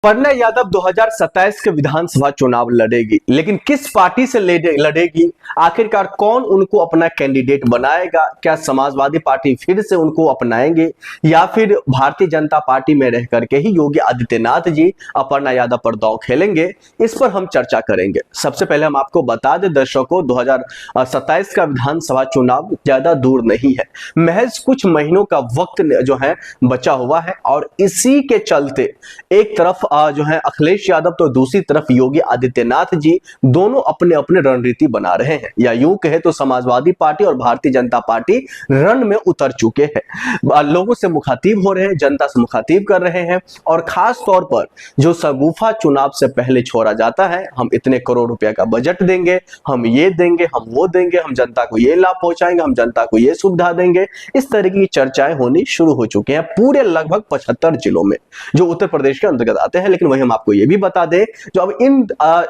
अपर्णा यादव 2027 के विधानसभा चुनाव लड़ेगी, लेकिन किस पार्टी से लड़ेगी? आखिरकार कौन उनको अपना कैंडिडेट बनाएगा? क्या समाजवादी पार्टी फिर से उनको अपनाएंगे या फिर भारतीय जनता पार्टी में रह करके ही योगी आदित्यनाथ जी अपर्णा यादव पर दांव खेलेंगे? इस पर हम चर्चा करेंगे। सबसे पहले हम आपको बता दें दर्शकों, 2027 का विधानसभा चुनाव ज्यादा दूर नहीं है, महज कुछ महीनों का वक्त जो है बचा हुआ है और इसी के चलते एक तरफ जो है अखिलेश यादव तो दूसरी तरफ योगी आदित्यनाथ जी दोनों अपने अपने रणनीति बना रहे हैं, या यूं कहे तो समाजवादी पार्टी और भारतीय जनता पार्टी रण में उतर चुके हैं। लोगों से मुखातिब हो रहे हैं, जनता से मुखातिब कर रहे हैं और खास तौर पर जो शगुफा चुनाव से पहले छोड़ा जाता है, हम इतने करोड़ रुपए का बजट देंगे, हम ये देंगे, हम वो देंगे, हम जनता को ये लाभ पहुंचाएंगे, हम जनता को ये सुविधा देंगे, इस तरह की चर्चाएं होनी शुरू हो चुकी हैं पूरे लगभग 75 जिलों में जो उत्तर प्रदेश के अंतर्गत आते हैं। लेकिन वही हम आपको ये भी बता दें, जो अब इन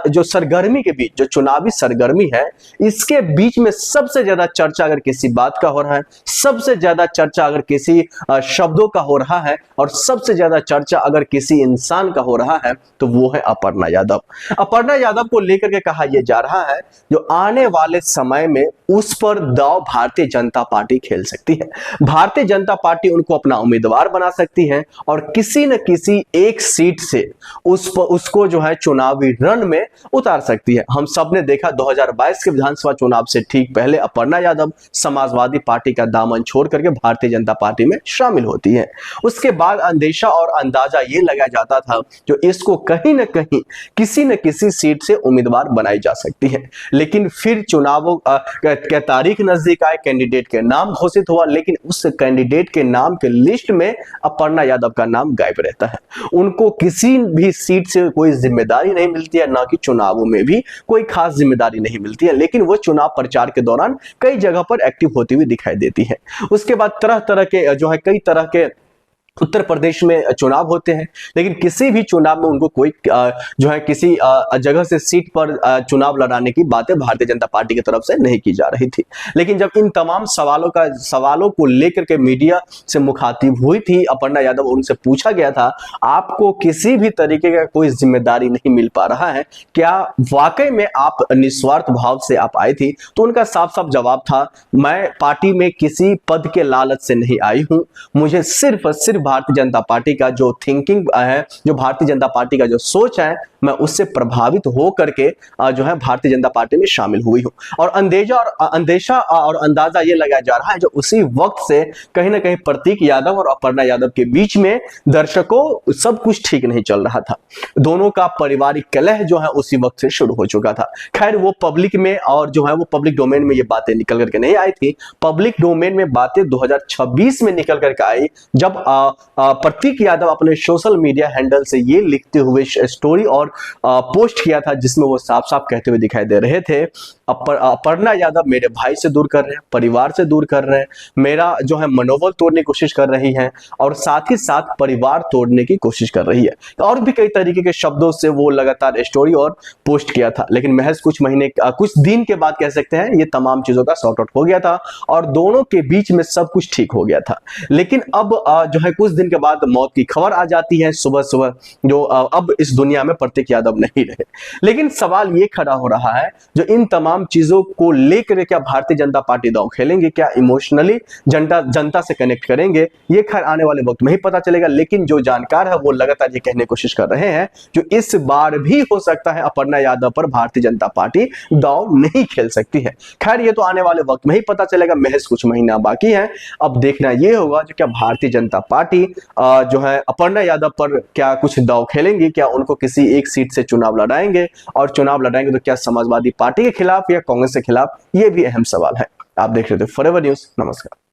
जो सरगर्मी के बीच, जो चुनावी सरगर्मी है, इसके बीच में सबसे ज्यादा चर्चा अगर किसी बात का हो रहा है, सबसे ज्यादा चर्चा अगर किसी शब्दों का हो रहा है और सबसे ज्यादा चर्चा अगर किसी इंसान का हो रहा है तो वो है अपर्णा यादव। अपर्णा यादव को लेकर के कहा यह जा रहा है जो आने वाले समय में उस पर दांव भारतीय जनता पार्टी खेल सकती है। भारतीय जनता पार्टी उनको अपना उम्मीदवार बना सकती है और किसी न किसी एक सीट से उसको जो है चुनावी रण में उतार सकती है। हम सब ने देखा 2022 के विधानसभा चुनाव से ठीक पहले अपर्णा यादव समाजवादी पार्टी का दामन छोड़ करके भारतीय जनता पार्टी में शामिल होती है। उसके बाद अंदेशा और अंदाजा ये लगाया जाता था जो इसको कहीं न कहीं किसी न किसी सीट से उम्मीदवार बनाई जा सकती है। लेकिन फिर चुनावों का तारीख नजदीक आए, कैंडिडेट के नाम घोषित हुआ, लेकिन उस कैंडिडेट के नाम के लिस्ट में अपर्णा यादव का नाम गायब रहता है। उनको किसी भी सीट से कोई जिम्मेदारी नहीं मिलती है, ना कि चुनावों में भी कोई खास जिम्मेदारी नहीं मिलती है, लेकिन वो चुनाव प्रचार के दौरान कई जगह पर एक्टिव होती हुई दिखाई देती है। उसके बाद तरह तरह के जो है कई तरह के उत्तर प्रदेश में चुनाव होते हैं, लेकिन किसी भी चुनाव में उनको कोई जो है किसी जगह से सीट पर चुनाव लड़ाने की बातें भारतीय जनता पार्टी की तरफ से नहीं की जा रही थी। लेकिन जब इन तमाम सवालों को लेकर के मीडिया से मुखातिब हुई थी अपर्णा यादव, उनसे पूछा गया था आपको किसी भी तरीके का कोई जिम्मेदारी नहीं मिल पा रहा है, क्या वाकई में आप निस्वार्थ भाव से आप आई थी? तो उनका साफ साफ जवाब था, मैं पार्टी में किसी पद के लालच से नहीं आई हूं, मुझे सिर्फ भारतीय जनता पार्टी का जो थिंकिंग है, जो भारतीय जनता पार्टी का जो सोच है, मैं उससे प्रभावित हो करके जो है भारतीय जनता पार्टी में शामिल हुई हूं। और अंदेशा और अंदाजा ये लगाया जा रहा है जो उसी वक्त से कहीं ना कहीं प्रतीक यादव और अपर्णा यादव के बीच में दर्शकों सब कुछ ठीक नहीं चल रहा था। दोनों का पारिवारिक कलह जो है उसी वक्त से शुरू हो चुका था। खैर वो पब्लिक में और जो है वो पब्लिक डोमेन में ये बातें निकल करके नहीं आई थी। पब्लिक डोमेन में बातें 2026 में निकल करके आई जब प्रतीक यादव अपने सोशल मीडिया हैंडल से ये लिखते हुए स्टोरी और पोस्ट किया था जिसमें वो साफ साफ कहते हुए दिखाई दे रहे थे, अपर्णा यादव मेरे भाई से दूर कर रहे हैं, परिवार से दूर कर रहे हैं, मेरा जो है मनोबल तोड़ने की कोशिश कर रही हैं और साथ ही साथ परिवार तोड़ने की कोशिश कर रही है। और भी कई तरीके के शब्दों से वो लगातार स्टोरी और पोस्ट किया था। लेकिन महज कुछ दिन के बाद कह सकते हैं ये तमाम चीजों का सॉर्ट आउट हो गया था और दोनों के बीच में सब कुछ ठीक हो गया था। लेकिन अब जो है कुछ दिन के बाद मौत की खबर आ जाती है सुबह सुबह, जो अब इस दुनिया में प्रतीक यादव नहीं रहे। लेकिन सवाल ये खड़ा हो रहा है जो इन तमाम चीजों को लेकर क्या भारतीय जनता पार्टी दांव खेलेंगे, क्या इमोशनली जनता से कनेक्ट करेंगे, ये खैर आने वाले वक्त में ही पता चलेगा। लेकिन जो जानकार है वो लगातार ये कहने की कोशिश कर रहे हैं जो इस बार भी हो सकता है अपर्णा यादव पर भारतीय जनता पार्टी दांव नहीं खेल सकती है। खैर ये तो आने वाले वक्त में ही पता चलेगा, महज कुछ महीना बाकी है। अब देखना ये होगा जो क्या भारतीय जनता पार्टी जो है अपर्णा यादव पर क्या कुछ दांव खेलेंगे, क्या उनको किसी एक सीट से चुनाव लड़ाएंगे और चुनाव लड़ाएंगे तो क्या समाजवादी पार्टी के खिलाफ या कांग्रेस के खिलाफ, ये भी अहम सवाल है। आप देख रहे थे फॉरएवर न्यूज़। नमस्कार।